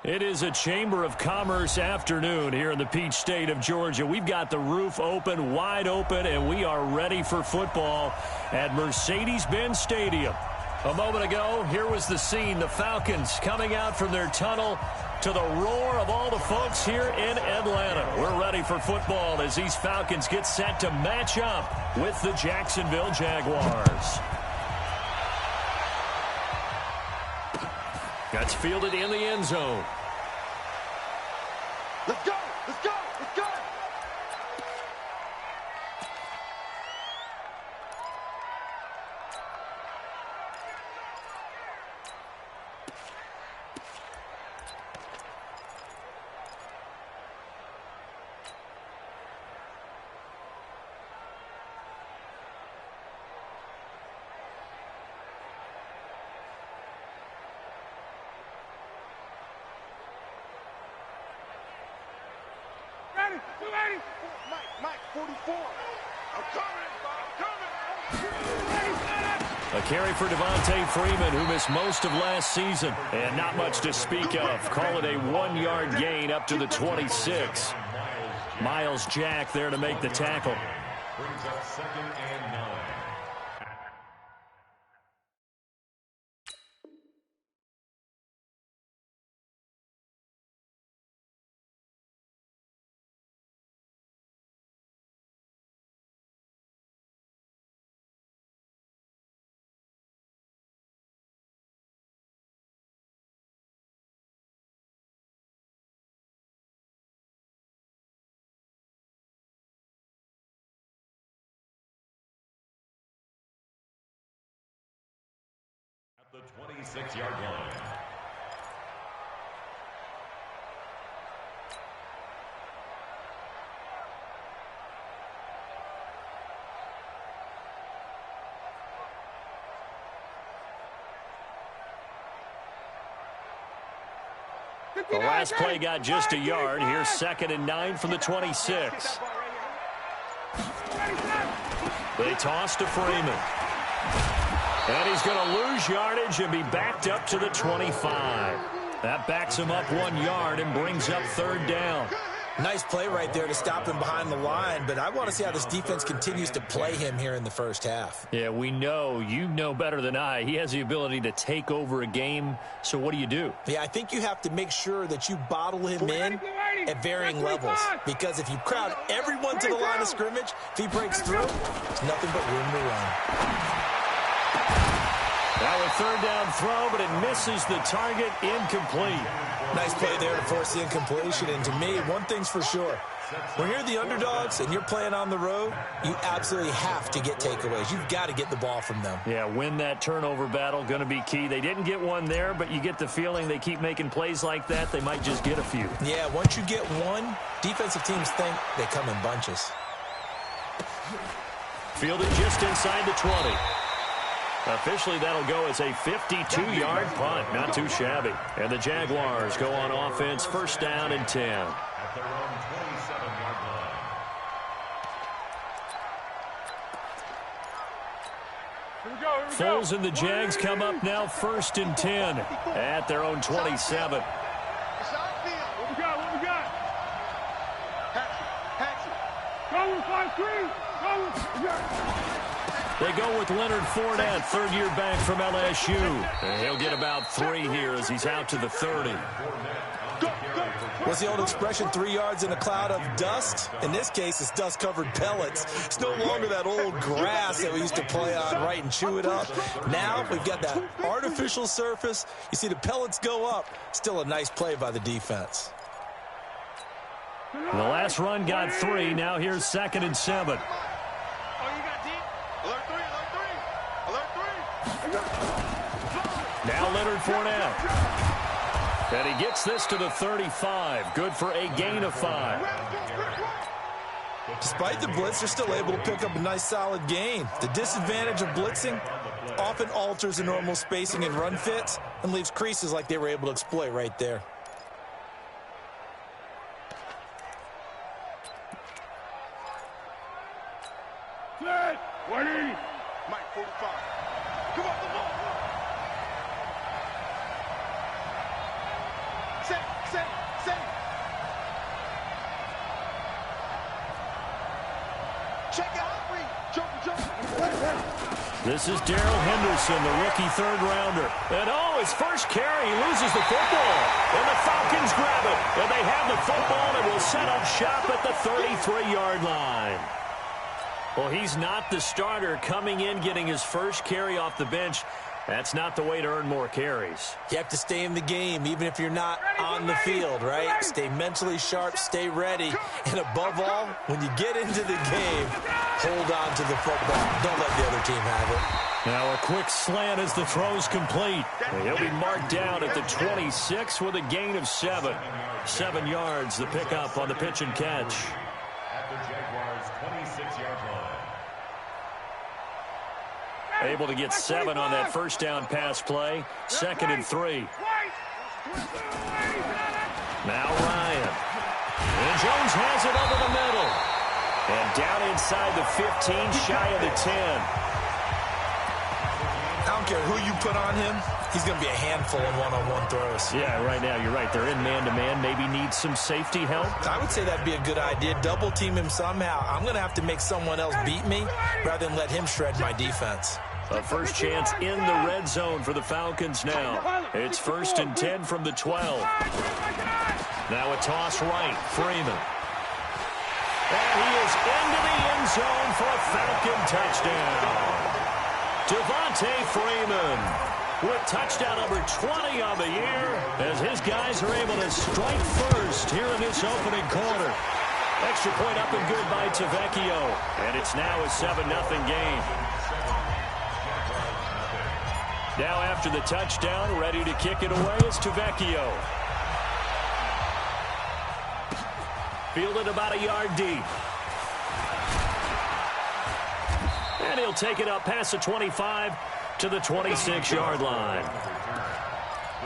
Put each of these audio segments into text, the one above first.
It is a Chamber of Commerce afternoon here in the Peach State of Georgia. We've got the roof open, wide open, and we are ready for football at Mercedes-Benz Stadium. A moment ago, here was the scene. The Falcons coming out from their tunnel to the roar of all the folks here in Atlanta. We're ready for football as these Falcons get set to match up with the Jacksonville Jaguars. That's fielded in the end zone. Let's go! Let's go! Let's go! Mike, 44. I'm coming. A carry for Devontae Freeman, who missed most of last season. And not much to speak of. Call it a 1-yard gain up to the 26. Miles Jack there to make the tackle. Brings up 2nd and 9. The 26-yard line. The last play got just a yard. Here's 2nd and 9 from the 26. They toss to Freeman. And he's going to lose yardage and be backed up to the 25. That backs him up 1 yard and brings up 3rd down. Nice play right there to stop him behind the line, but I want to see how this defense continues to play him here in the first half. Yeah, we know. You know better than I. He has the ability to take over a game, so what do? Yeah, I think you have to make sure that you bottle him in at varying levels, because if you crowd everyone to the line of scrimmage, if he breaks through, there's nothing but room to run. Now a 3rd down throw, but it misses the target, incomplete. Nice play there to force the incompletion, and to me, one thing's for sure. When you're the underdogs and you're playing on the road, you absolutely have to get takeaways. You've got to get the ball from them. Yeah, win that turnover battle, going to be key. They didn't get one there, but you get the feeling they keep making plays like that, they might just get a few. Yeah, once you get one, defensive teams think they come in bunches. Fielded just inside the 20. Officially, that'll go as a 52-yard punt. Not too shabby. And the Jaguars go on offense, 1st down and 10. At their own 27-yard line. Foles and the Jags come up now 1st and 10 at their own 27. What we got? Hatchet. Go. They go with Leonard Fournette, 3rd-year back from LSU. And he'll get about 3 here as he's out to the 30. What's the old expression, 3 yards in a cloud of dust? In this case, it's dust-covered pellets. It's no longer that old grass that we used to play on, right, and chew it up. Now we've got that artificial surface. You see the pellets go up. Still a nice play by the defense. The last run got 3. Now here's 2nd and 7. Now Leonard Fournette. And he gets this to the 35. Good for a gain of 5. Despite the blitz, they're still able to pick up a nice solid gain. The disadvantage of blitzing often alters the normal spacing and run fits and leaves creases like they were able to exploit right there. Set. 180. Mike, 45. Come on, the ball. Set. This is Darrell Henderson, the rookie third-rounder. And, his first carry, he loses the football. And the Falcons grab it. And they have the football and will set up shop at the 33-yard line. Well, he's not the starter coming in, getting his first carry off the bench. That's not the way to earn more carries. You have to stay in the game, even if you're not on the field, right? Stay mentally sharp, stay ready. And above all, when you get into the game, hold on to the football. Don't let the other team have it. Now a quick slant as the throw's complete. He'll be marked down at the 26 with a gain of 7. 7 yards, the pickup on the pitch and catch. At the Jaguars' 26-yard line. Able to get 7 on that first down pass play. 2nd and 3. Now Ryan. And Jones has it over the middle. And down inside the 15, shy of the 10. I don't care who you put on him. He's going to be a handful in one-on-one throws. Yeah, right now, you're right. They're in man-to-man. Maybe need some safety help. I would say that'd be a good idea. Double team him somehow. I'm going to have to make someone else beat me rather than let him shred my defense. A first chance in the red zone for the Falcons now. It's 1st and 10 from the 12. Now a toss right. Freeman. And he is into the end zone for a Falcon touchdown. Devontae Freeman with touchdown number 20 on the year as his guys are able to strike first here in this opening quarter. Extra point up and good by Tavecchio. And it's now a 7-0 game. Now after the touchdown, ready to kick it away is Tavecchio. Fielded about a yard deep. And he'll take it up past the 25 to the 26-yard line. The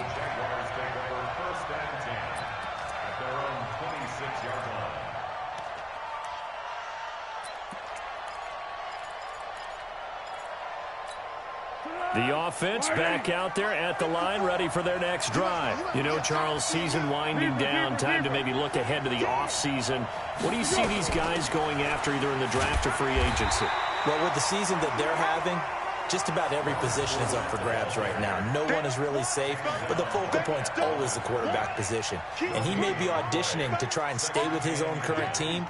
Jaguars take over 1st and 10 at their own 26-yard line. The offense back out there at the line, ready for their next drive. You know, Charles, season winding down, time to maybe look ahead to the offseason. What do you see these guys going after either in the draft or free agency? Well, with the season that they're having, just about every position is up for grabs right now. No one is really safe, but the focal point's always the quarterback position. And he may be auditioning to try and stay with his own current team.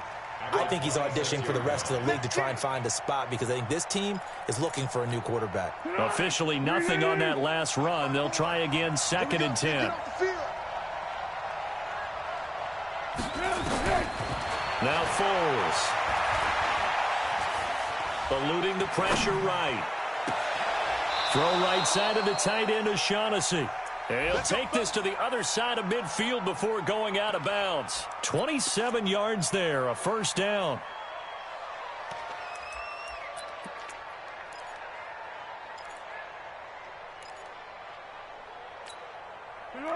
I think he's auditioning for the rest of the league to try and find a spot because I think this team is looking for a new quarterback. Officially nothing on that last run. They'll try again, 2nd and 10. Now Foles. Eluding the pressure right. Throw right side of the tight end, O'Shaughnessy. He'll take this to the other side of midfield before going out of bounds. 27 yards there, a first down.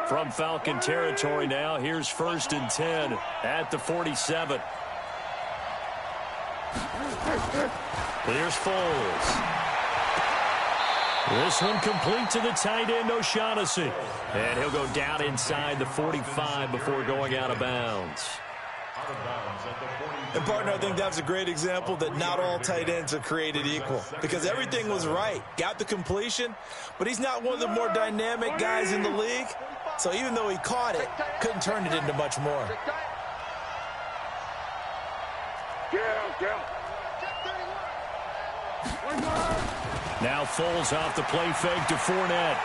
From Falcon territory now, here's 1st and 10 at the 47. Here's Foles. This one complete to the tight end, O'Shaughnessy. And he'll go down inside the 45 before going out of bounds. And, partner, I think that was a great example that not all tight ends are created equal because everything was right. Got the completion, but he's not one of the more dynamic guys in the league. So even though he caught it, couldn't turn it into much more. Now Foles off the play fake to Fournette.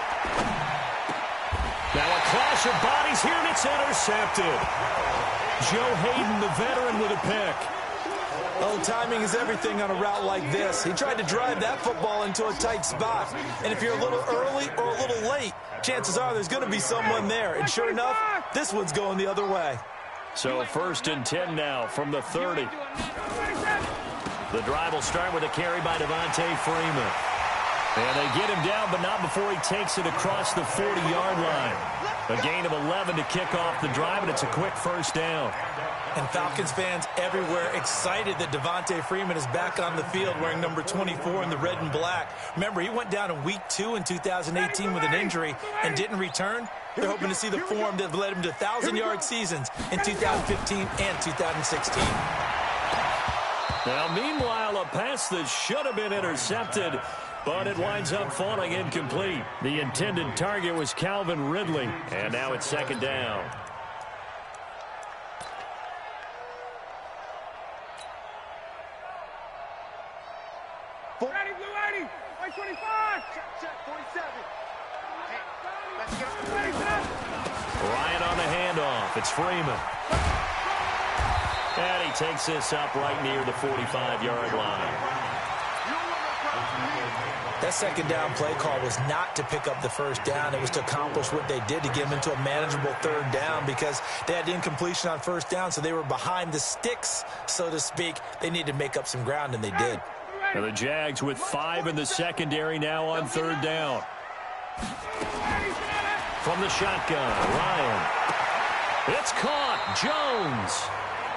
Now a clash of bodies here, and it's intercepted. Joe Hayden, the veteran, with a pick. Oh, timing is everything on a route like this. He tried to drive that football into a tight spot. And if you're a little early or a little late, chances are there's going to be someone there. And sure enough, this one's going the other way. So 1st and 10 now from the 30. The drive will start with a carry by Devontae Freeman. And they get him down, but not before he takes it across the 40-yard line. A gain of 11 to kick off the drive, and it's a quick first down. And Falcons fans everywhere excited that Devontae Freeman is back on the field wearing number 24 in the red and black. Remember, he went down in week 2 in 2018 with an injury and didn't return. They're hoping to see the form that led him to 1,000-yard seasons in 2015 and 2016. Now, meanwhile, a pass that should have been intercepted, but it winds up falling incomplete. The intended target was Calvin Ridley, and now it's second down. Ready, blue 80, 125. Check, 47. Hey, let's get up. Ready, set. Ryan on the handoff. It's Freeman. And he takes this up right near the 45-yard line. That second down play call was not to pick up the first down. It was to accomplish what they did, to get them into a manageable third down, because they had incompletion on first down, so they were behind the sticks, so to speak. They needed to make up some ground, and they did. And the Jags with 5 in the secondary now on third down. From the shotgun, Ryan. It's caught. Jones.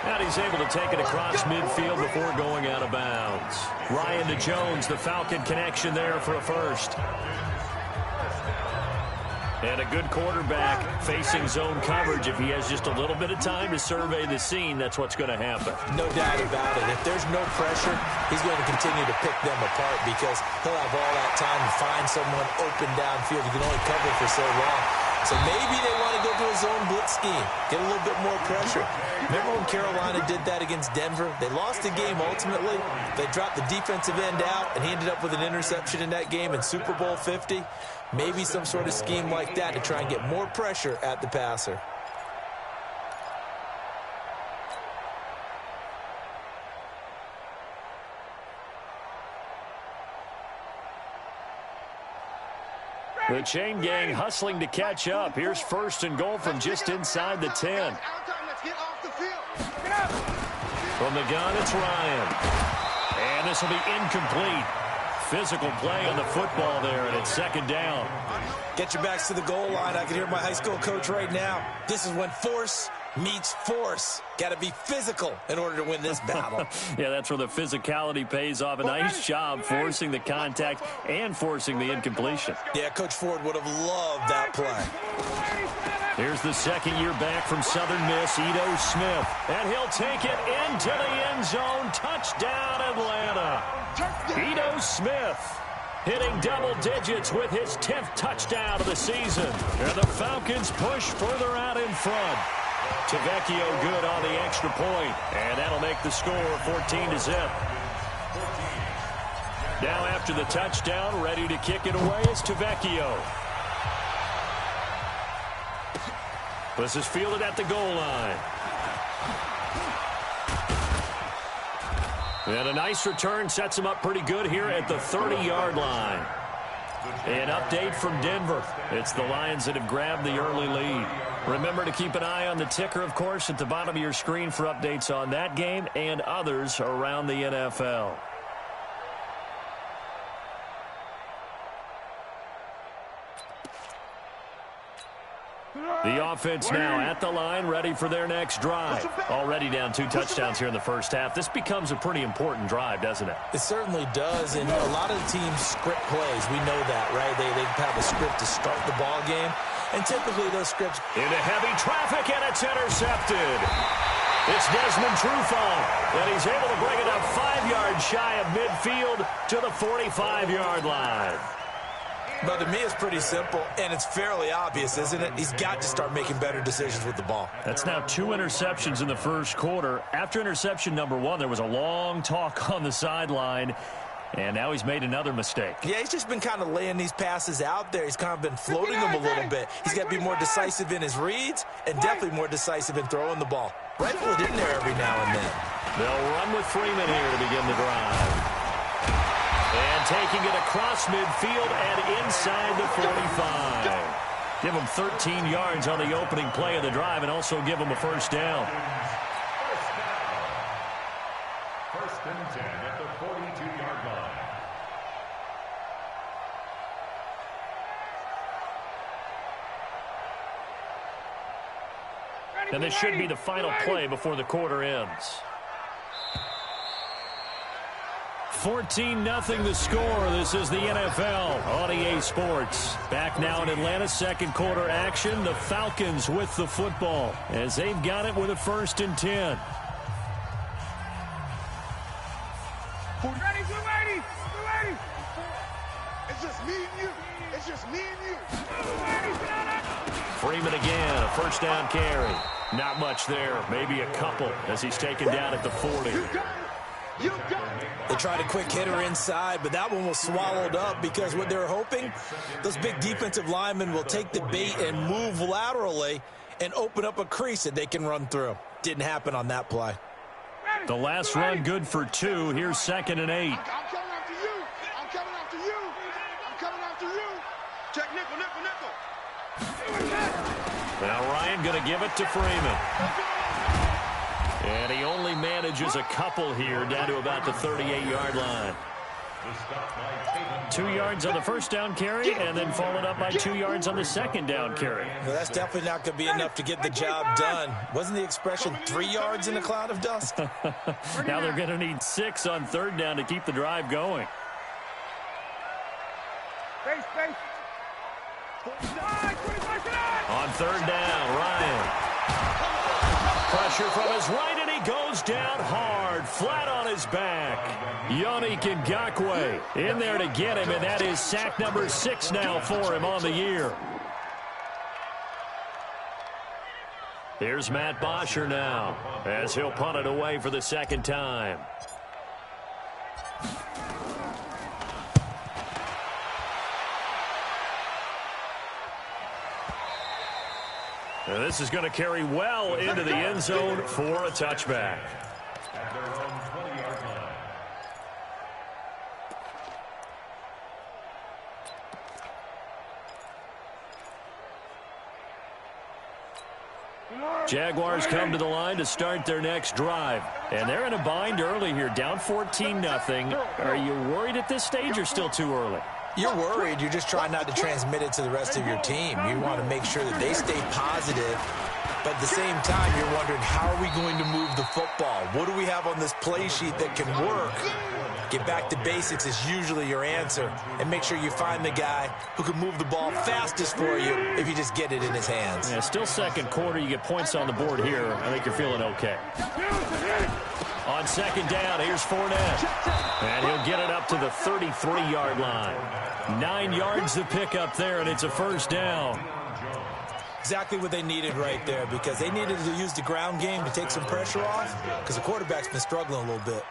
And he's able to take it across midfield before going out of bounds. Ryan to Jones, the Falcon connection there for a first. And a good quarterback facing zone coverage. If he has just a little bit of time to survey the scene, that's what's going to happen. No doubt about it. If there's no pressure, he's going to continue to pick them apart, because he'll have all that time to find someone open downfield. He can only cover for so long. So maybe they want to go to a zone blitz scheme, get a little bit more pressure. Remember when Carolina did that against Denver? They lost the game ultimately. They dropped the defensive end out, and he ended up with an interception in that game in Super Bowl 50. Maybe some sort of scheme like that to try and get more pressure at the passer. The chain gang hustling to catch up. Here's first and goal from just inside the 10. From the gun, it's Ryan. And this will be incomplete. Physical play on the football there, and it's second down. Get your backs to the goal line. I can hear my high school coach right now. This is when force meets force. Got to be physical in order to win this battle. Yeah, that's where the physicality pays off. A nice job forcing the contact and forcing the incompletion. Yeah, Coach Ford would have loved that play. Here's the second year back from Southern Miss, Ito Smith. And he'll take it into the end zone. Touchdown, Atlanta. Ito Smith hitting double digits with his 10th touchdown of the season. And the Falcons push further out in front. Tavecchio good on the extra point, and that'll make the score 14-0. Now after the touchdown, ready to kick it away is Tavecchio. This is fielded at the goal line. And a nice return sets him up pretty good here at the 30-yard line. An update from Denver. It's the Lions that have grabbed the early lead. Remember to keep an eye on the ticker, of course, at the bottom of your screen for updates on that game and others around the NFL. The offense now at the line, ready for their next drive. Already down 2 touchdowns here in the first half. This becomes a pretty important drive, doesn't it? It certainly does, and a lot of the teams script plays. We know that, right? They have a script to start the ball game, and typically those scripts... Into heavy traffic, and it's intercepted. It's Desmond Trufant, and he's able to bring it up 5 yards shy of midfield to the 45-yard line. But to me, it's pretty simple, and it's fairly obvious, isn't it? He's got to start making better decisions with the ball. That's now 2 interceptions in the first quarter. After interception number 1, there was a long talk on the sideline, and now he's made another mistake. Yeah, he's just been kind of laying these passes out there. He's kind of been floating them a little bit. He's got to be more decisive in his reads and definitely more decisive in throwing the ball. Rifle it in there every now and then. They'll run with Freeman here to begin the drive. And taking it across midfield and inside the 45. Give him 13 yards on the opening play of the drive and also give him a first down. First and 10 at the 42-yard line. And this should be the final play before the quarter ends. 14-0 the score. This is the NFL on EA Sports. Back now in Atlanta, second quarter action. The Falcons with the football as they've got it with a 1st and 10. Ready, 280, 280. It's just me and you. It's just me and you. Freeman again, a 1st down carry. Not much there, maybe a couple as he's taken down at the 40. They tried a quick hitter inside, but that one was swallowed up because what they're hoping, those big defensive linemen will take the bait and move laterally and open up a crease that they can run through. Didn't happen on that play. The last run good for 2. Here's 2nd and 8. I'm coming after you. I'm coming after you. I'm coming after you. Check nickel, nickel, nickel. Now Ryan going to give it to Freeman. And he only manages a couple here down to about the 38-yard line. 2 yards on the 1st down carry and then followed up by 2 yards on the 2nd down carry. Well, that's definitely not going to be enough to get the job done. Wasn't the expression 3 yards in a cloud of dust? Now they're going to need 6 on 3rd down to keep the drive going. Space. On 3rd down, Ryan. Pressure from his right, and he goes down hard, flat on his back. Yannick Ngakoue in there to get him, and that is sack number 6 now for him on the year. Here's Matt Bosher now, as he'll punt it away for the 2nd time. And this is going to carry well into the end zone for a touchback. At their own 20-yard line. Jaguars come to the line to start their next drive. And they're in a bind early here, down 14-0. Are you worried at this stage or still too early? You're worried. You're just trying not to transmit it to the rest of your team. You want to make sure that they stay positive. But at the same time, you're wondering, how are we going to move the football? What do we have on this play sheet that can work? Get back to basics is usually your answer. And make sure you find the guy who can move the ball fastest for you if you just get it in his hands. Yeah, still second quarter. You get points on the board here. I think you're feeling okay. On 2nd down, here's Fournette. And he'll get it up to the 33-yard line. 9 yards to pick up there, and it's a 1st down. Exactly what they needed right there, because they needed to use the ground game to take some pressure off, because the quarterback's been struggling a little bit.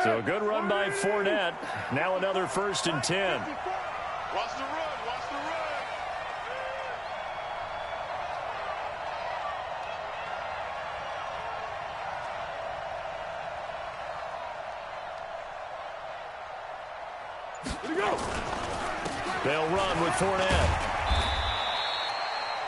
So a good run by Fournette. Now another 1st and 10. Watch the run. Watch the run. They'll run with Fournette.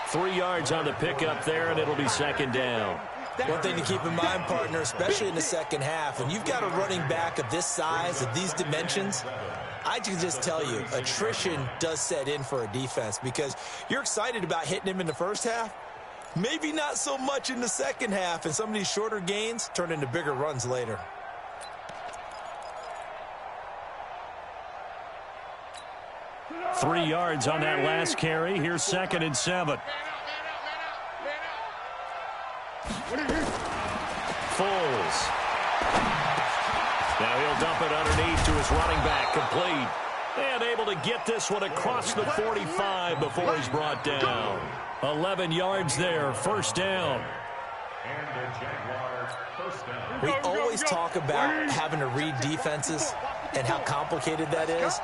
3 yards on the pickup there, and it'll be 2nd down. One thing to keep in mind, partner, especially in the second half, when you've got a running back of this size, of these dimensions, I can just tell you, attrition does set in for a defense, because you're excited about hitting him in the first half, maybe not so much in the second half, and some of these shorter gains turn into bigger runs later. Three yards on that last carry. Here's 2nd and 7. Foles. Now he'll dump it underneath to his running back, complete. And able to get this one across the 45 before he's brought down. 11 yards there, 1st down. And the Jaguars' 1st down. We always talk about having to read defenses and how complicated that is.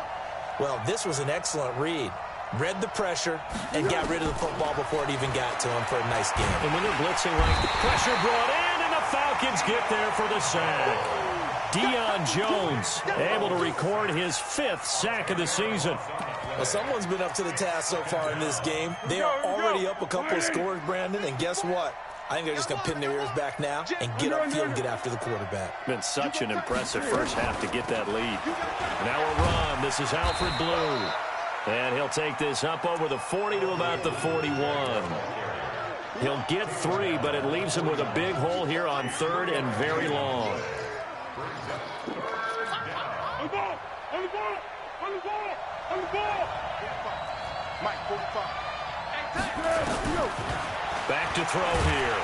Well, this was an excellent read. Read the pressure and got rid of the football before it even got to him for a nice game. And when they're blitzing like the pressure brought in, and the Falcons get there for the sack. Deion Jones able to record his 5th sack of the season. Well, someone's been up to the task so far in this game. They are already up a couple of scores, Brandon, and guess what? I think they're just going to pin their ears back now and get upfield and get after the quarterback. Been such an impressive first half to get that lead. Now a run. This is Alfred Blue. And he'll take this up over the 40 to about the 41. He'll get 3, but it leaves him with a big hole here on 3rd and very long. Back to throw here.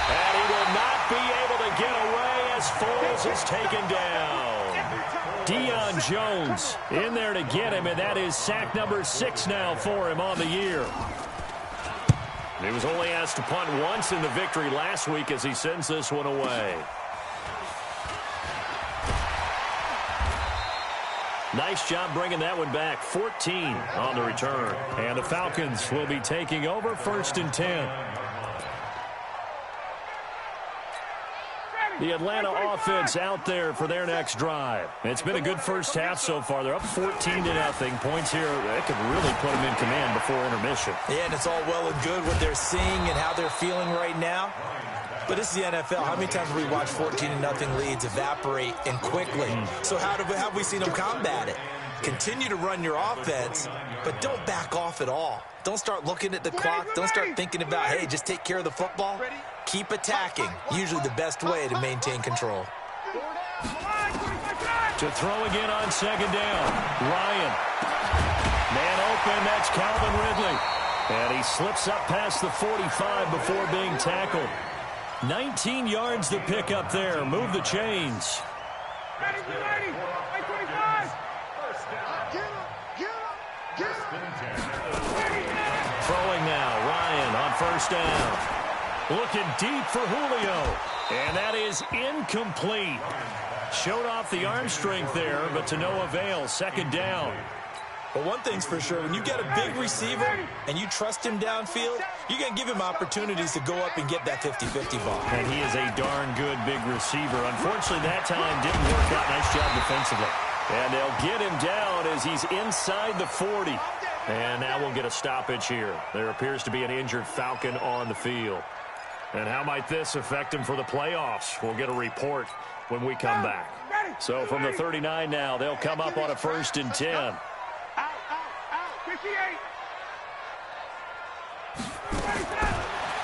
And he will not be able to get away as Foles is taken down. Deion Jones in there to get him, and that is sack number 6 now for him on the year. He was only asked to punt once in the victory last week as he sends this one away. Nice job bringing that one back. 14 on the return. And the Falcons will be taking over 1st and 10. The Atlanta offense out there for their next drive. It's been a good first half so far. They're up 14-0. Points here that could really put them in command before intermission. Yeah, and it's all well and good what they're seeing and how they're feeling right now. But this is the NFL. How many times have we watched 14-0 leads evaporate and quickly? So how have we seen them combat it? Continue to run your offense, but don't back off at all. Don't start looking at the clock. Don't start thinking about, hey, just take care of the football. Keep attacking. Usually the best way to maintain control. To throw again on 2nd down. Ryan. Man open, that's Calvin Ridley. And he slips up past the 45 before being tackled. 19 yards to pick up there. Move the chains. Throwing now. Ryan on 1st down. Looking deep for Julio. And that is incomplete. Showed off the arm strength there, but to no avail. 2nd down. But one thing's for sure, when you get a big receiver and you trust him downfield, you're going to give him opportunities to go up and get that 50-50 ball. And he is a darn good big receiver. Unfortunately, that time didn't work out. Nice job defensively. And they'll get him down as he's inside the 40. And now we'll get a stoppage here. There appears to be an injured Falcon on the field. And how might this affect him for the playoffs? We'll get a report when we come back. So from the 39 now, they'll come up on a 1st and 10.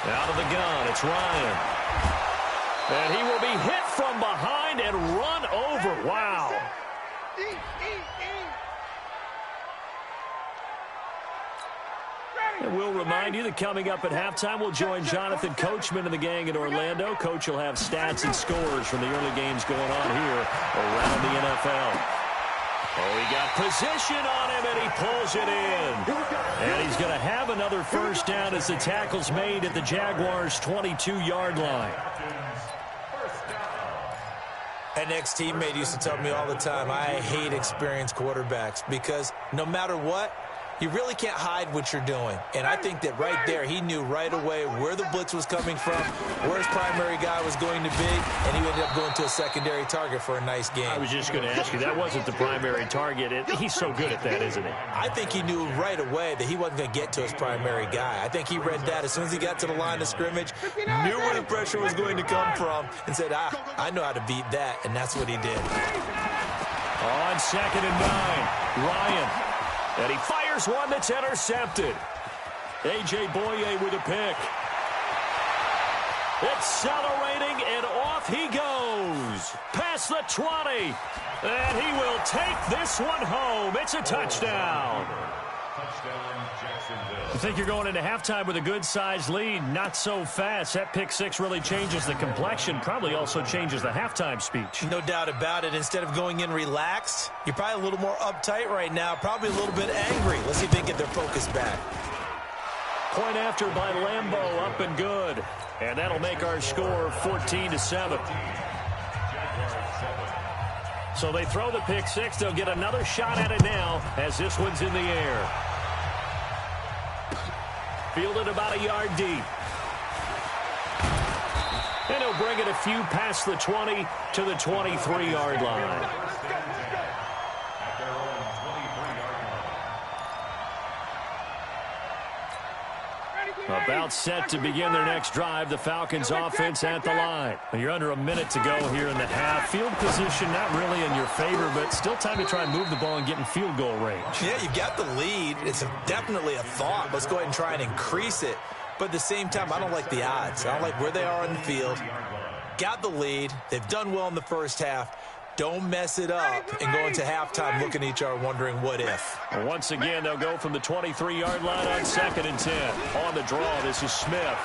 Out of the gun, it's Ryan. And he will be hit from behind and run over. Wow. And we'll remind you that coming up at halftime, we'll join Jonathan Coachman and the gang in Orlando. Coach will have stats and scores from the early games going on here around the NFL. Oh, he got position on him, and he pulls it in. And he's going to have another 1st down as the tackle's made at the Jaguars' 22-yard line. An ex-teammate used to tell me all the time, I hate experienced quarterbacks because no matter what, you really can't hide what you're doing. And I think that right there, he knew right away where the blitz was coming from, where his primary guy was going to be, and he ended up going to a secondary target for a nice game. I was just going to ask you, that wasn't the primary target. He's so good at that, isn't he? I think he knew right away that he wasn't going to get to his primary guy. I think he read that as soon as he got to the line of scrimmage, knew where the pressure was going to come from, and said, I know how to beat that, and that's what he did. On 2nd and 9, Ryan. And he fires one that's intercepted. A.J. Boye with a pick. Accelerating, and off he goes. Past the 20. And he will take this one home. It's a touchdown. Touchdown, Jacksonville. I think you're going into halftime with a good-sized lead. Not so fast. That pick 6 really changes the complexion. Probably also changes the halftime speech. No doubt about it. Instead of going in relaxed, you're probably a little more uptight right now. Probably a little bit angry. Let's see if they can get their focus back. Point after by Lambeau, up and good. And that'll make our score 14-7. So they throw the pick 6. They'll get another shot at it now as this one's in the air. Fielded about a yard deep. And he'll bring it a few past the 20 to the 23-yard line. About set to begin their next drive. The Falcons offense at the line. You're under a minute to go here in the half. Field position not really in your favor, but still time to try and move the ball and get in field goal range. Yeah, you've got the lead. It's definitely a thought. Let's go ahead and try and increase it. But at the same time, I don't like the odds. I don't like where they are on the field. Got the lead. They've done well in the first half. Don't mess it up and go into halftime looking at each other wondering what if. Once again, they'll go from the 23-yard line on 2nd and 10. On the draw, this is Smith.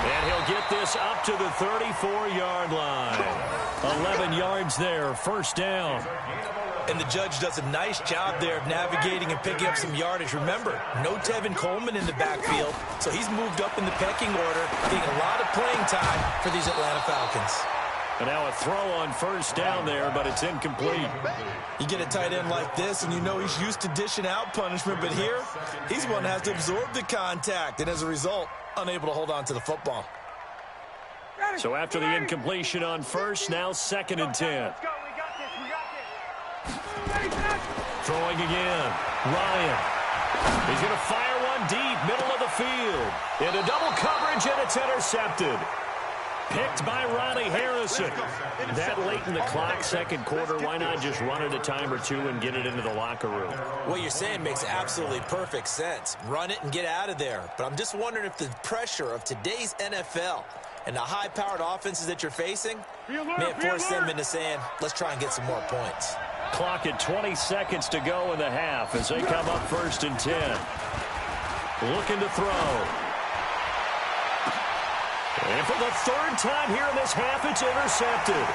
And he'll get this up to the 34-yard line. 11 yards there, first down. And the judge does a nice job there of navigating and picking up some yardage. Remember, no Tevin Coleman in the backfield, so he's moved up in the pecking order, getting a lot of playing time for these Atlanta Falcons. And now a throw on first down there, but it's incomplete. You get a tight end like this, and you know he's used to dishing out punishment, but here, he's one that has to absorb the contact, and as a result, unable to hold on to the football. So after the incompletion on first, now 2nd and 10. Throwing again. Ryan. He's going to fire one deep, middle of the field. Into double coverage, and it's intercepted. Picked by Ronnie Harrison. That late in the clock, second quarter, why not just run it a time or two and get it into the locker room? What you're saying makes absolutely perfect sense. Run it and get out of there. But I'm just wondering if the pressure of today's NFL and the high-powered offenses that you're facing may force them into saying, let's try and get some more points. Clock at 20 seconds to go in the half as they come up 1st and 10. Looking to throw. And for the third time here in this half, it's intercepted.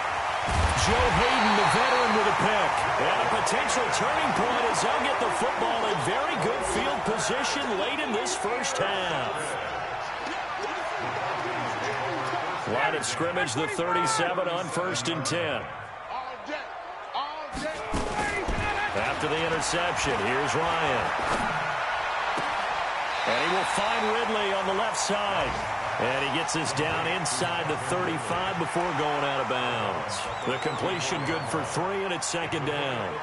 Joe Hayden, the veteran, with a pick. And a potential turning point as they'll get the football in very good field position late in this first half. Line of scrimmage, the 37 on 1st and 10. After the interception, here's Ryan. And he will find Ridley on the left side. And he gets us down inside the 35 before going out of bounds. The completion good for 3, and it's 2nd down.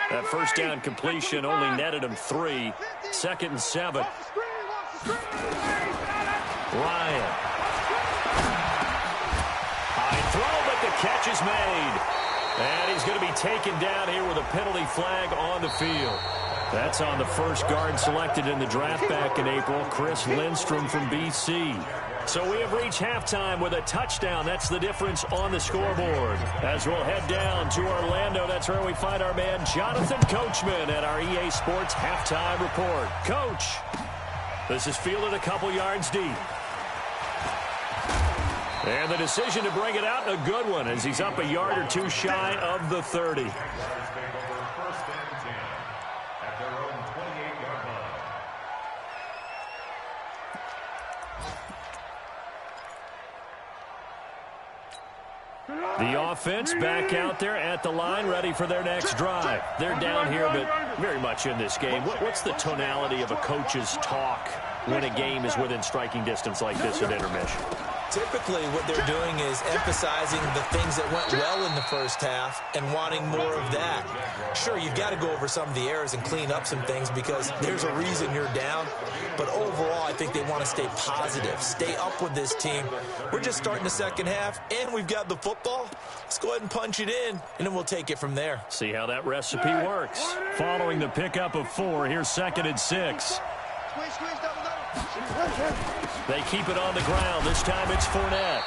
That first down completion only netted him 3. 2nd and 7. Ryan. High throw, but the catch is made. And he's going to be taken down here with a penalty flag on the field. That's on the first guard selected in the draft back in April, Chris Lindstrom from BC. So we have reached halftime with a touchdown. That's the difference on the scoreboard. As we'll head down to Orlando, that's where we find our man Jonathan Coachman at our EA Sports Halftime Report. Coach, this is fielded a couple yards deep. And the decision to bring it out, a good one, as he's up a yard or two shy of the 30. The offense back out there at the line, ready for their next drive. They're down here, but very much in this game. What's the tonality of a coach's talk when a game is within striking distance like this at intermission? Typically, what they're doing is emphasizing the things that went well in the first half and wanting more of that. Sure, you've got to go over some of the errors and clean up some things because there's a reason you're down. But overall, I think they want to stay positive, stay up with this team. We're just starting the second half, and we've got the football. Let's go ahead and punch it in, and then we'll take it from there. See how that recipe works. Following the pickup of 4, here's 2nd and 6. They keep it on the ground. This time it's Fournette.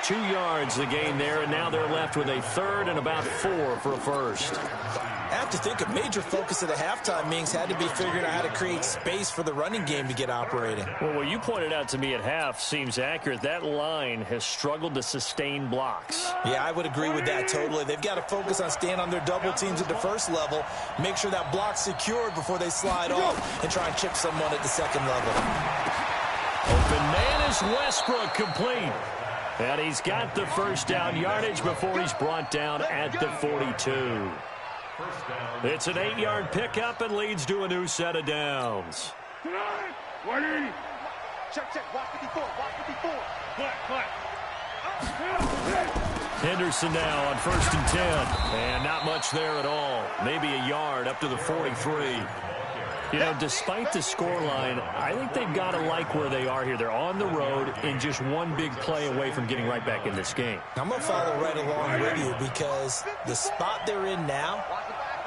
2 yards the gain there, and now they're left with a 3rd and about 4 for a first. I have to think a major focus of the halftime meetings had to be figuring out how to create space for the running game to get operating. Well, what you pointed out to me at half seems accurate. That line has struggled to sustain blocks. Yeah, I would agree with that totally. They've got to focus on staying on their double teams at the first level, make sure that block's secured before they slide off, and try and chip someone at the second level. Open man is Westbrook, complete. And he's got the first down yardage before he's brought down at the 42. It's an 8-yard pickup and leads to a new set of downs. Check, watch 54, watch 54. Henderson now on 1st and 10. And not much there at all. Maybe a yard up to the 43. You know, despite the scoreline, I think they've got to like where they are here. They're on the road and just one big play away from getting right back in this game. I'm going to follow right along with you because the spot they're in now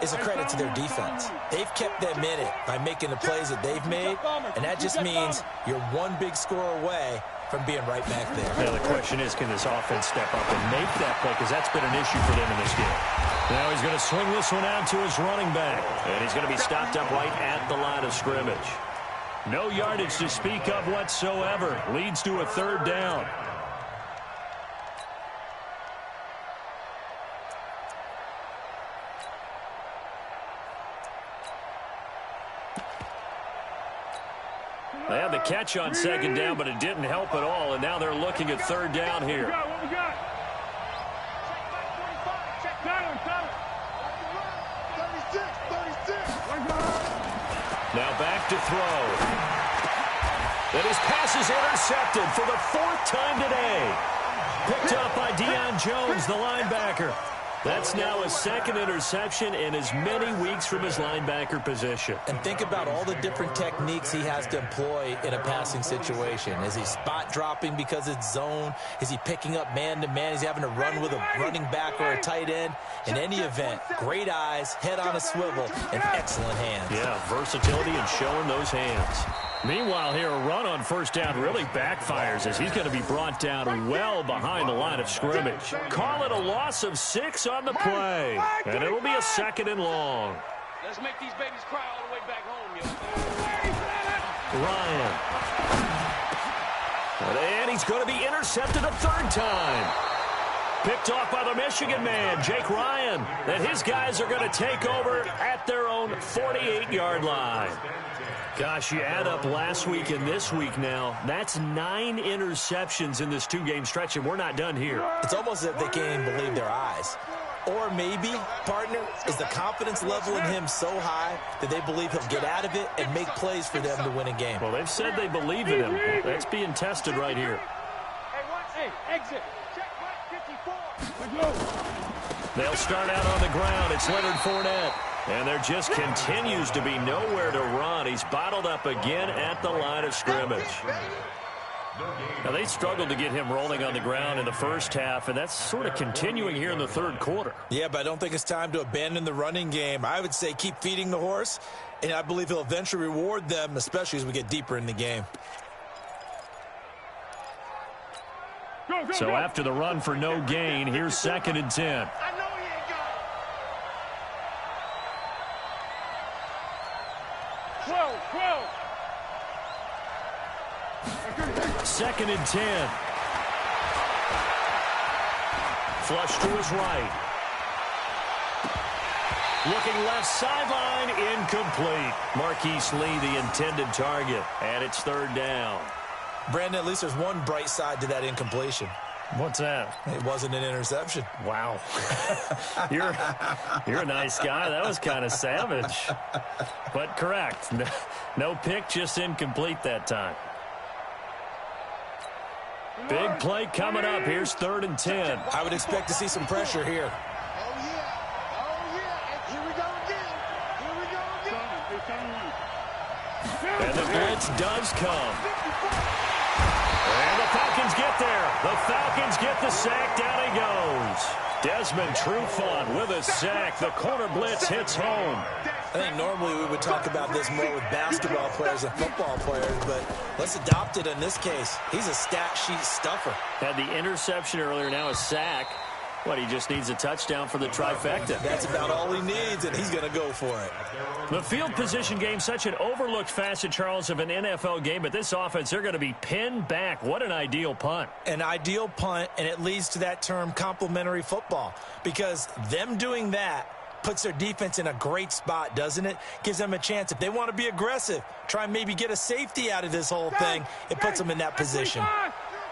is a credit to their defense. They've kept them in it by making the plays that they've made, and that just means you're one big score away from being right back there. Now the question is, can this offense step up and make that play? Because that's been an issue for them in this game. Now he's going to swing this one out to his running back. And he's going to be stopped up right at the line of scrimmage. No yardage to speak of whatsoever. Leads to a third down. They had the catch on second down, but it didn't help at all. And now they're looking at third down here. What we got? Now back to throw. And his pass is intercepted for the fourth time today. Picked up by Deion Jones, the linebacker. That's now his second interception in as many weeks from his linebacker position. And think about all the different techniques he has to employ in a passing situation. Is he spot dropping because it's zone? Is he picking up man-to-man? Is he having to run with a running back or a tight end? In any event, great eyes, head on a swivel, and excellent hands. Yeah, versatility and showing those hands. Meanwhile, here, a run on first down really backfires as he's going to be brought down well behind the line of scrimmage. Call it a loss of 6 on the play, and it'll be a second and long. Let's make these babies cry all the way back home, Ryan. And he's going to be intercepted a third time. Picked off by the Michigan man, Jake Ryan. And his guys are going to take over at their own 48-yard line. Gosh, you add up last week and this week now, that's 9 interceptions in this 2-game stretch, and we're not done here. It's almost as if they can't even believe their eyes. Or maybe, partner, is the confidence level in him so high that they believe he'll get out of it and make plays for them to win a game. Well, they've said they believe in him. That's being tested right here. Hey, exit. Check right 54. They'll start out on the ground. It's Leonard Fournette. And there just continues to be nowhere to run. He's bottled up again at the line of scrimmage. Now, they struggled to get him rolling on the ground in the first half, and that's sort of continuing here in the third quarter. Yeah, but I don't think it's time to abandon the running game. I would say keep feeding the horse, and I believe he'll eventually reward them, especially as we get deeper in the game. So after the run for no gain, here's 2nd and 10. 2nd and 10. Flush to his right. Looking left sideline, incomplete. Marquise Lee, the intended target, and it's third down. Brandon, at least there's one bright side to that incompletion. What's that? It wasn't an interception. Wow. You're a nice guy. That was kind of savage. But correct. No pick, just incomplete that time. Big play coming up. Here's 3rd and 10. I would expect to see some pressure here. And the blitz does come. And the Falcons get there. The Falcons get the sack. Down he goes. Desmond Trufant with a sack. The corner blitz hits home. I think normally we would talk about this more with basketball players and football players, but let's adopt it in this case. He's a stat sheet stuffer. Had the interception earlier, now a sack. What, he just needs a touchdown for the trifecta. That's about all he needs, and he's going to go for it. The field position game, such an overlooked facet, Charles, of an NFL game, but this offense, they're going to be pinned back. What an ideal punt. An ideal punt, and it leads to that term complementary football, because them doing that puts their defense in a great spot, doesn't it? Gives them a chance. If they want to be aggressive, try and maybe get a safety out of this whole thing, it puts them in that position.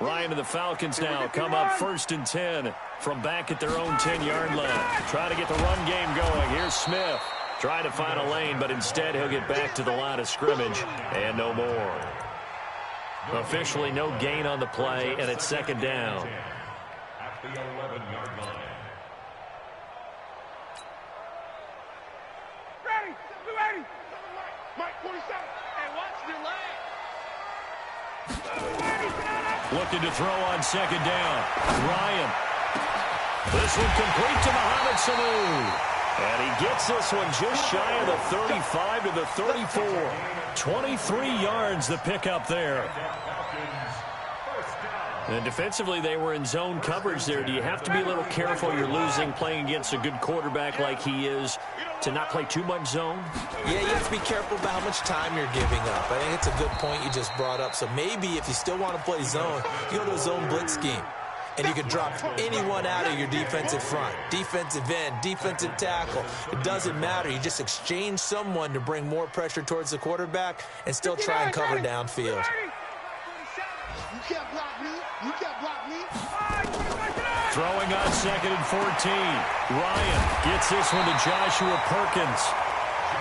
Ryan and the Falcons now come up 1st and 10 from back at their own 10-yard line. Try to get the run game going. Here's Smith. Trying to find a lane, but instead he'll get back to the line of scrimmage and no more. Officially no gain on the play, and it's 2nd down. At the 11-yard line. Ready. Hey, watch the leg. Looking to throw on second down. Ryan. This one complete to Mohamed Sanu. And he gets this one just shy of the 35 to the 34. 23 yards the pickup there. And defensively, they were in zone coverage there. Do you have to be a little careful? You're losing playing against a good quarterback like he is to not play too much zone? Yeah, you have to be careful about how much time you're giving up. I think it's a good point you just brought up. So maybe if you still want to play zone, you go to a zone blitz scheme. And you can drop anyone out of your defensive front. Defensive end, defensive tackle. It doesn't matter. You just exchange someone to bring more pressure towards the quarterback and still try and cover downfield. You can't block me. You can't block me. Throwing on 2nd and 14. Ryan gets this one to Joshua Perkins.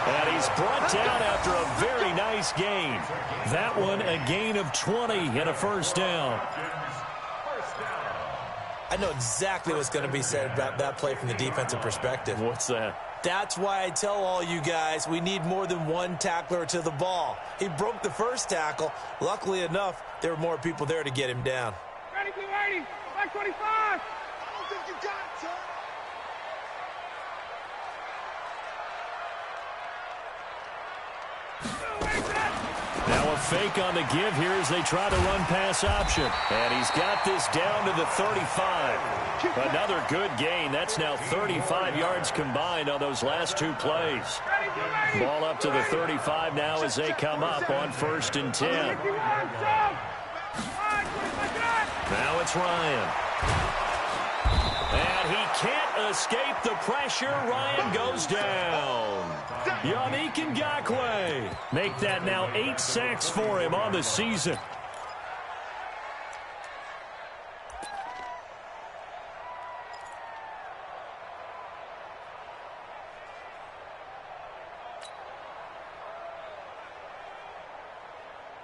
And he's brought down after a very nice gain. That one a gain of 20 and a first down. I know exactly what's going to be said about that play from the defensive perspective. What's that? That's why I tell all you guys we need more than one tackler to the ball. He broke the first tackle. Luckily enough, there were more people there to get him down. Ready, be ready. Back 25. I don't think you got it, son. Now a fake on the give here as they try to run pass option. And he's got this down to the 35. Another good gain. That's now 35 yards combined on those last two plays. Ball up to the 35 now as they come up on 1st and 10. Now it's Ryan. And he can't escape the pressure. Ryan goes down. Yannick Ngakoue. Make that now 8 sacks for him on the season.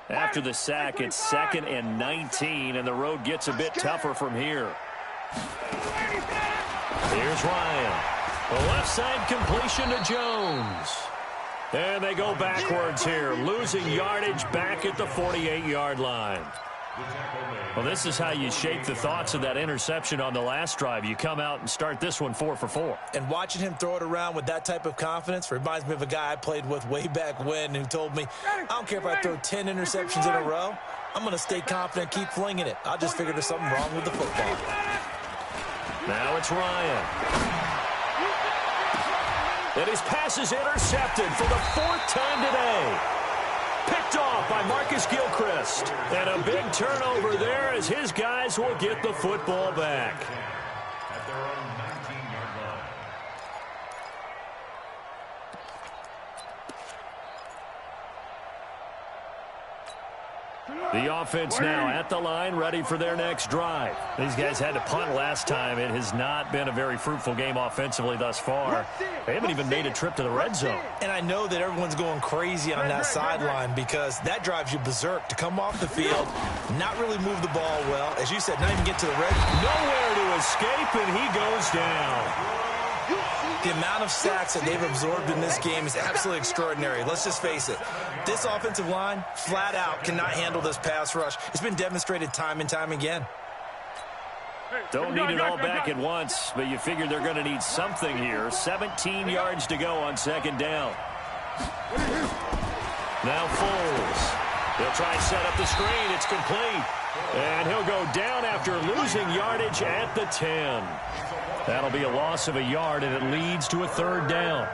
After the sack, it's 2nd and 19, and the road gets a bit tougher from here. Here's Ryan. The left side completion to Jones. And they go backwards here, losing yardage back at the 48-yard line. Well, this is how you shape the thoughts of that interception on the last drive. You come out and start this one 4 for 4. And watching him throw it around with that type of confidence reminds me of a guy I played with way back when who told me, I don't care if I throw 10 interceptions in a row. I'm going to stay confident, keep flinging it. I just figured there's something wrong with the football. Now it's Ryan. And his pass is intercepted for the 4th time today. Picked off by Marcus Gilchrist. And a big turnover there as his guys will get the football back. At their own 19-yard line. The offense now at the line, ready for their next drive. These guys had to punt last time. It has not been a very fruitful game offensively thus far. They haven't even made a trip to the red zone. And I know that everyone's going crazy on that sideline because that drives you berserk to come off the field, not really move the ball well. As you said, not even get to the red. Nowhere to escape, and he goes down. The amount of sacks that they've absorbed in this game is absolutely extraordinary. Let's just face it. This offensive line, flat out, cannot handle this pass rush. It's been demonstrated time and time again. Don't need it all back at once, but you figure they're going to need something here. 17 yards to go on 2nd down. Now Foles. He'll try and set up the screen. It's complete. And he'll go down after losing yardage at the 10. That'll be a loss of a yard, and it leads to a 3rd down.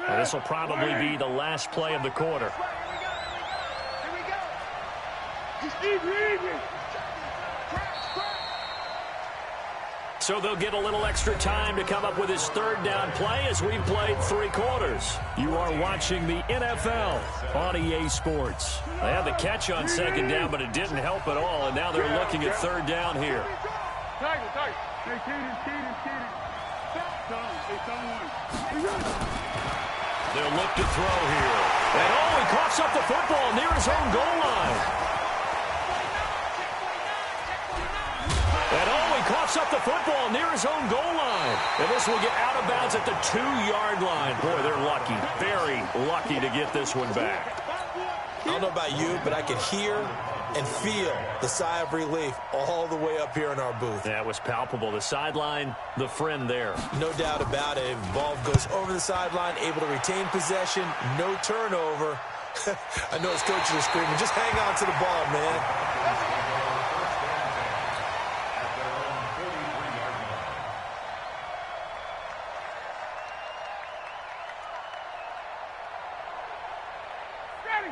And this will probably be the last play of the quarter. Here we go. Just easy. So they'll get a little extra time to come up with his 3rd down play as we've played 3 quarters. You are watching the NFL on EA Sports. They had the catch on 2nd down, but it didn't help at all, and now they're looking at 3rd down here. Tight. Hey, Kaden. They'll look to throw here. And he coughs up the football near his own goal line. And he coughs up the football near his own goal line. And this will get out of bounds at the 2-yard line. Boy, they're lucky, very lucky to get this one back. I don't know about you, but I could hear and feel the sigh of relief all the way up here in our booth. That was palpable. The sideline, the friend there. No doubt about it. Ball goes over the sideline, able to retain possession, no turnover. I know his coaches are screaming, just hang on to the ball, man.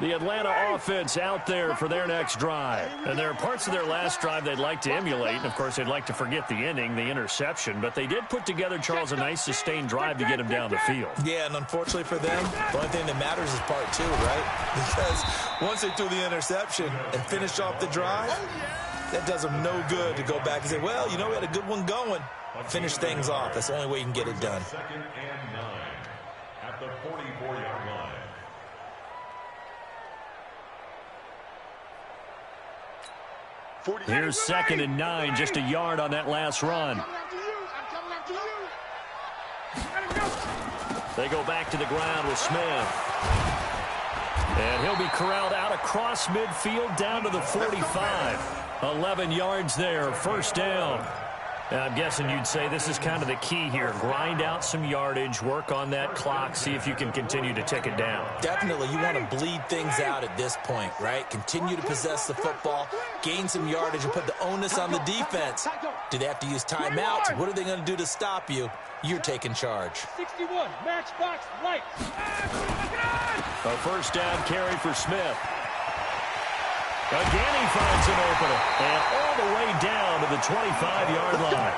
The Atlanta offense out there for their next drive. And there are parts of their last drive they'd like to emulate. And, of course, they'd like to forget the ending, the interception. But they did put together, Charles, a nice sustained drive to get him down the field. Yeah, and unfortunately for them, the only thing that matters is part 2, right? Because once they threw the interception and finished off the drive, that does them no good to go back and say, well, you know, we had a good one going. Finish things off. That's the only way you can get it done. 2nd and 9 at the 44-yard line. Here's 2nd and 9, just a yard on that last run. They go back to the ground with Smith. And he'll be corralled out across midfield down to the 45. 11 yards there, first down. I'm guessing you'd say this is kind of the key here. Grind out some yardage, work on that clock, see if you can continue to tick it down. Definitely. You want to bleed things out at this point, right? Continue to possess the football, gain some yardage, and put the onus on the defense. Do they have to use timeouts? What are they going to do to stop you? You're taking charge. 61, matchbox light. A first down carry for Smith. Again, he finds an opener. And all the way down to the 25-yard line.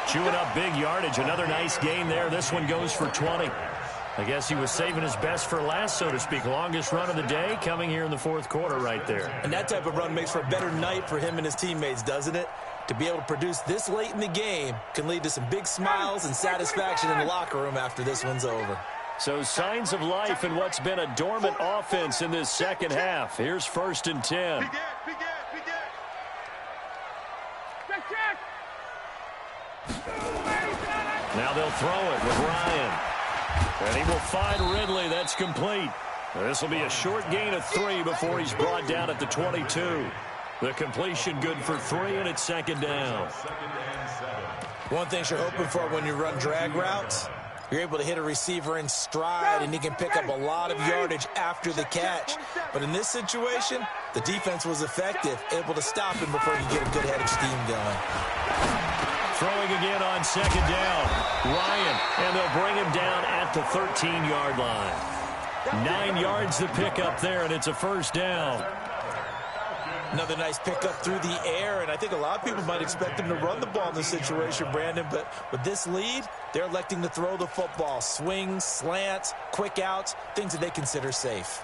Chewing up big yardage. Another nice gain there. This one goes for 20. I guess he was saving his best for last, so to speak. Longest run of the day coming here in the 4th quarter right there. And that type of run makes for a better night for him and his teammates, doesn't it? To be able to produce this late in the game can lead to some big smiles and satisfaction in the locker room after this one's over. So signs of life in what's been a dormant offense in this second half. Here's 1st and 10. Now they'll throw it with Ryan. And he will find Ridley. That's complete. This will be a short gain of 3 before he's brought down at the 22. The completion good for 3, and it's 2nd down. One thing you're hoping for when you run drag routes, you're able to hit a receiver in stride, and he can pick up a lot of yardage after the catch. But in this situation, the defense was effective, able to stop him before you get a good head of steam going. Throwing again on 2nd down. Ryan, and they'll bring him down at the 13-yard line. 9 yards to pick up there, and it's a first down. Another nice pickup through the air, and I think a lot of people might expect him to run the ball in this situation, Brandon, but with this lead, they're electing to throw the football. Swings, slants, quick outs, things that they consider safe.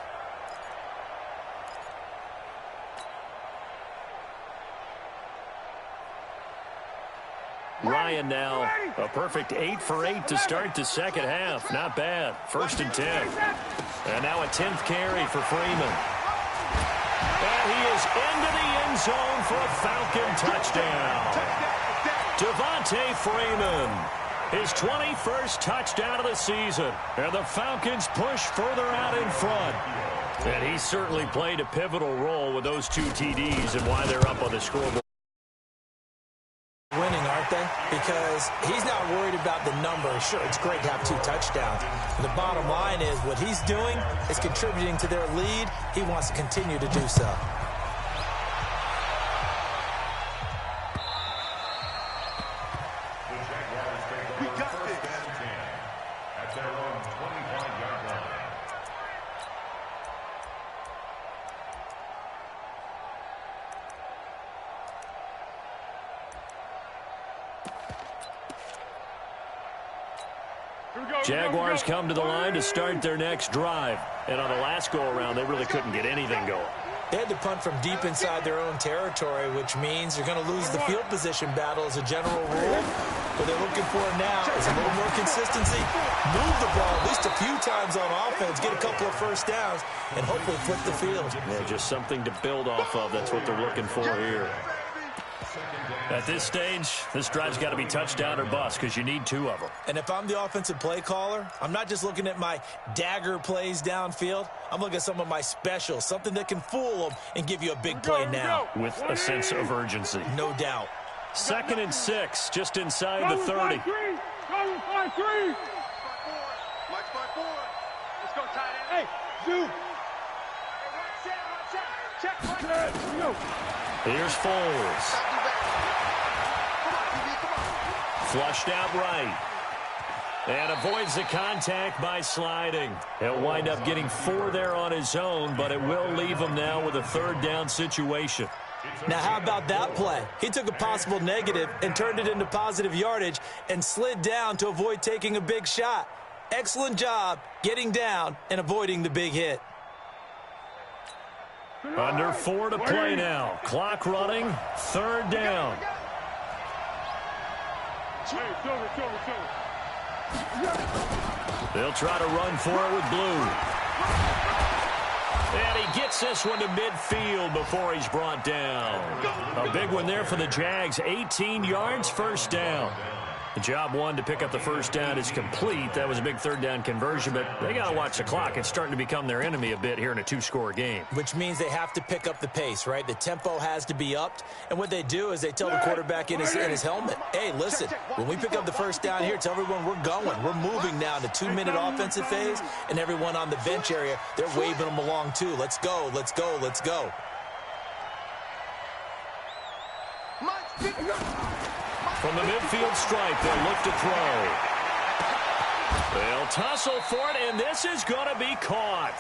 Ryan now, a perfect 8 for 8 to start the second half. Not bad. 1st and 10. And now a 10th carry for Freeman. And he is into the end zone for a Falcon touchdown. Devontae Freeman, his 21st touchdown of the season. And the Falcons push further out in front. And he certainly played a pivotal role with those 2 TDs and why they're up on the scoreboard. Winning, aren't they? Because he's not worried about the number. Sure, it's great to have 2 touchdowns. But the bottom line is what he's doing is contributing to their lead. He wants to continue to do so. We got this. At their own 25-yard line. Jaguars come to the line to start their next drive. And on the last go-around, they really couldn't get anything going. They had to punt from deep inside their own territory, which means you're going to lose the field position battle as a general rule. What they're looking for now is a little more consistency, move the ball at least a few times on offense, get a couple of first downs, and hopefully flip the field. Yeah, just something to build off of. That's what they're looking for here. At this stage, this drive's got to be touchdown or bust because you need 2 of them. And if I'm the offensive play caller, I'm not just looking at my dagger plays downfield. I'm looking at some of my specials, something that can fool them and give you a big play now. With a sense of urgency. No doubt. 2nd and 6, just inside the 30. March 5-4. Let's go, tight end. Hey, zoom. Check. Here's Foles. Flushed out right. And avoids the contact by sliding. He'll wind up getting 4 there on his own, but it will leave him now with a 3rd down situation. Now, how about that play? He took a possible negative and turned it into positive yardage and slid down to avoid taking a big shot. Excellent job getting down and avoiding the big hit. Under 4 to play now. Clock running. 3rd down. They'll try to run for it with Blue. And he gets this one to midfield before he's brought down. A big one there for the Jags. 18 yards, 1st down. The job 1 to pick up the 1st down is complete. That was a big 3rd down conversion, but they got to watch the clock. It's starting to become their enemy a bit here in a 2-score game. Which means they have to pick up the pace, right? The tempo has to be upped. And what they do is they tell the quarterback in his helmet, hey, listen, when we pick up the 1st down here, tell everyone we're going. We're moving now to 2-minute offensive phase, and everyone on the bench area, they're waving them along too. Let's go, let's go, let's go. From the midfield stripe, they'll look to throw. They'll tussle for it, and this is going to be caught.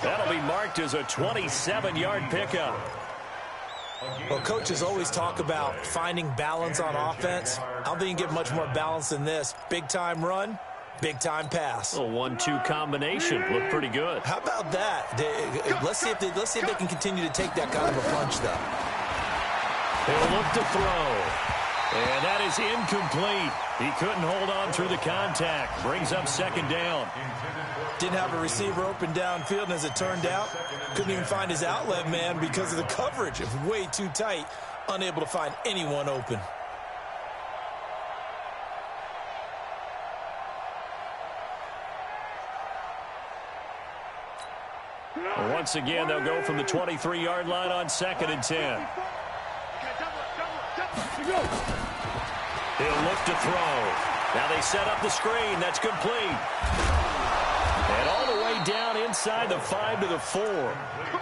That'll be marked as a 27-yard pickup. Well, coaches always talk about finding balance on offense. I don't think you can get much more balance than this. Big-time run, big-time pass. A 1-2 combination. Looked pretty good. How about that? Let's see if they can continue to take that kind of a punch, though. They'll look to throw. And that is incomplete. He couldn't hold on through the contact. Brings up 2nd down. Didn't have a receiver open downfield, and as it turned out, couldn't even find his outlet man because of the coverage. It was way too tight, unable to find anyone open. Once again, they'll go from the 23-yard line on 2nd and 10. He'll look to throw. Now they set up the screen. That's complete. And all the way down inside the 5 to the 4.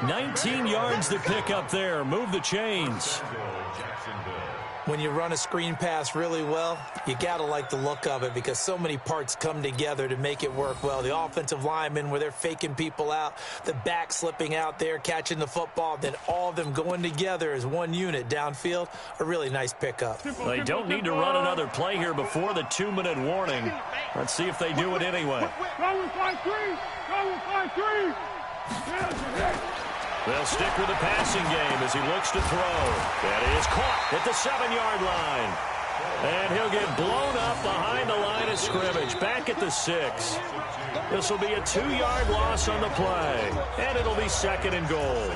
19 yards to pick up there. Move the chains. When you run a screen pass really well, you got to like the look of it because so many parts come together to make it work well. The offensive linemen, where they're faking people out, the back slipping out there, catching the football, then all of them going together as one unit downfield, a really nice pickup. They don't need to run another play here before the 2-minute warning. Let's see if they do it anyway. They'll stick with the passing game as he looks to throw. That is caught at the 7-yard line. And he'll get blown up behind the line of scrimmage, back at the 6. This will be a 2-yard loss on the play, and it'll be 2nd and goal.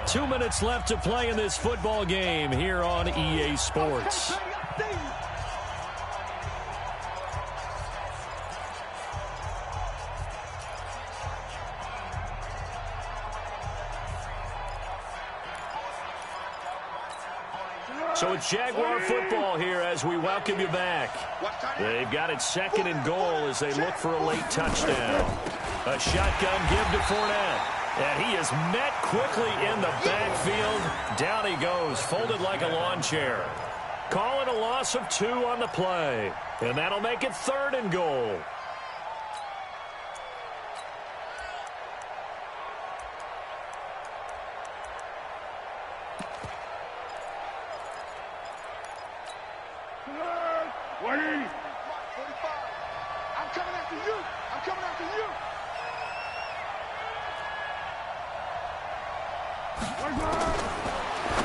2 minutes left to play in this football game here on EA Sports. So it's Jaguar football here as we welcome you back. They've got it 2nd and goal as they look for a late touchdown. A shotgun give to Fournette. And he is met quickly in the backfield. Down he goes, folded like a lawn chair. Call it a loss of 2 on the play. And that'll make it 3rd and goal.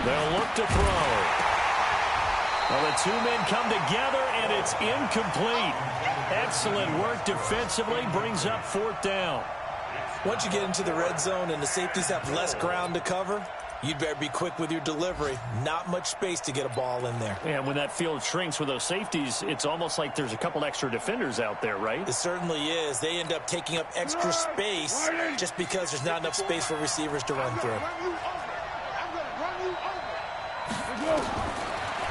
They'll look to throw. Well, the two men come together, and it's incomplete. Excellent work defensively, brings up 4th down. Once you get into the red zone and the safeties have less ground to cover, you'd better be quick with your delivery. Not much space to get a ball in there. And when that field shrinks with those safeties, it's almost like there's a couple extra defenders out there, right? It certainly is. They end up taking up extra space just because there's not enough space for receivers to run through.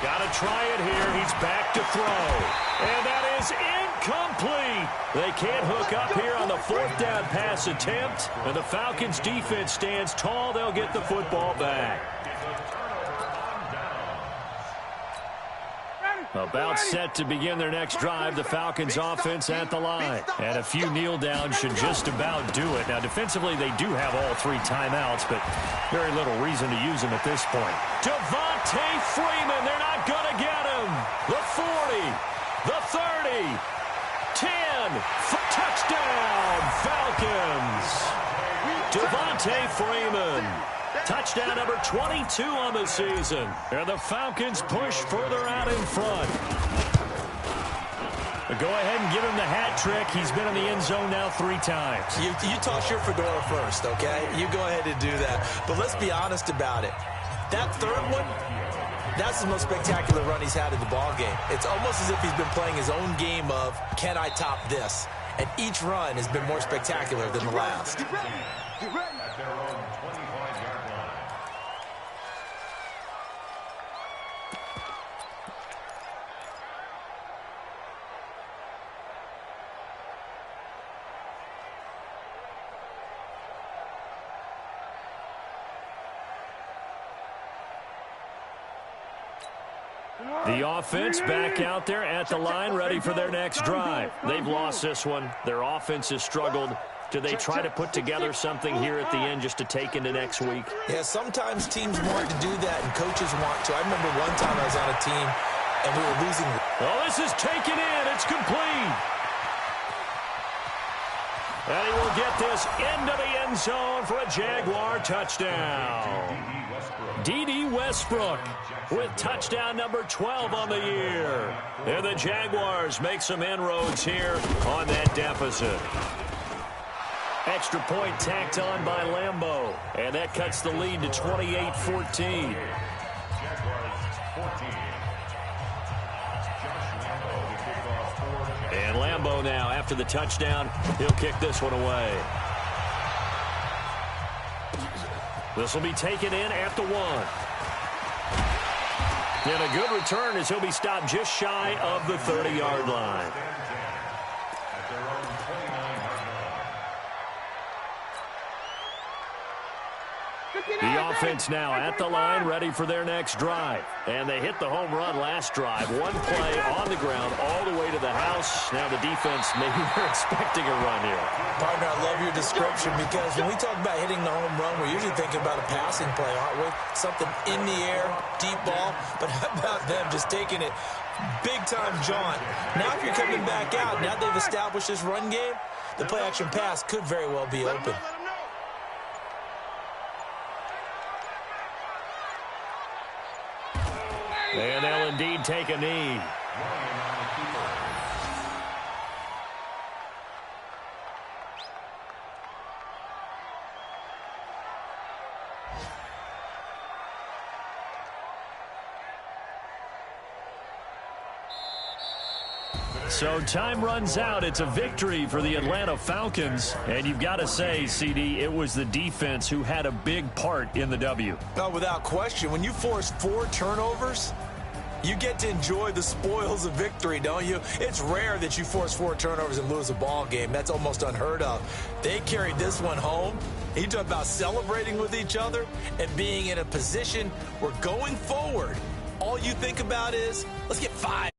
Got to try it here. He's back to throw. And that is incomplete. They can't hook up here on the 4th down pass attempt. And the Falcons defense stands tall. They'll get the football back. About set to begin their next drive, the Falcons offense at the line. And a few kneel downs should just about do it. Now, defensively, they do have all 3 timeouts, but very little reason to use them at this point. Devontae Freeman, they're not going to get him. The 40, the 30, 10, touchdown, Falcons. Devontae Freeman. Touchdown number 22 on the season. And the Falcons push further out in front. Go ahead and give him the hat trick. He's been in the end zone now 3 times. You toss your fedora first, okay? You go ahead and do that. But let's be honest about it. That 3rd one, that's the most spectacular run he's had in the ballgame. It's almost as if he's been playing his own game of, can I top this? And each run has been more spectacular than the last. At their own 25-yard line. The offense back out there at the line, ready for their next drive. They've lost this one. Their offense has struggled. Do they try to put together something here at the end just to take into next week? Yeah, sometimes teams want to do that and coaches want to. I remember one time I was on a team and we were losing. Well, this is taken in. It's complete. And he will get this into the end zone for a Jaguar touchdown. D.D. Westbrook with touchdown number 12 on the year. And the Jaguars make some inroads here on that deficit. Extra point tacked on by Lambeau. And that cuts the lead to 28-14. And Lambeau now, after the touchdown, he'll kick this one away. This will be taken in at the 1. And a good return as he'll be stopped just shy of the 30-yard line. The offense now at the line, ready for their next drive. And they hit the home run last drive. One play on the ground all the way to the house. Now the defense, maybe they're expecting a run here. Partner, I love your description because when we talk about hitting the home run, we're usually thinking about a passing play, aren't we? Something in the air, deep ball. But how about them just taking it big-time jaunt? Now if you're coming back out, now they've established this run game, the play-action pass could very well be open. And they'll indeed take a knee. So time runs out. It's a victory for the Atlanta Falcons. And you've got to say, CD, it was the defense who had a big part in the W. No, without question. When you force 4 turnovers, you get to enjoy the spoils of victory, don't you? It's rare that you force 4 turnovers and lose a ball game. That's almost unheard of. They carried this one home. You talk about celebrating with each other and being in a position where going forward, all you think about is, let's get 5.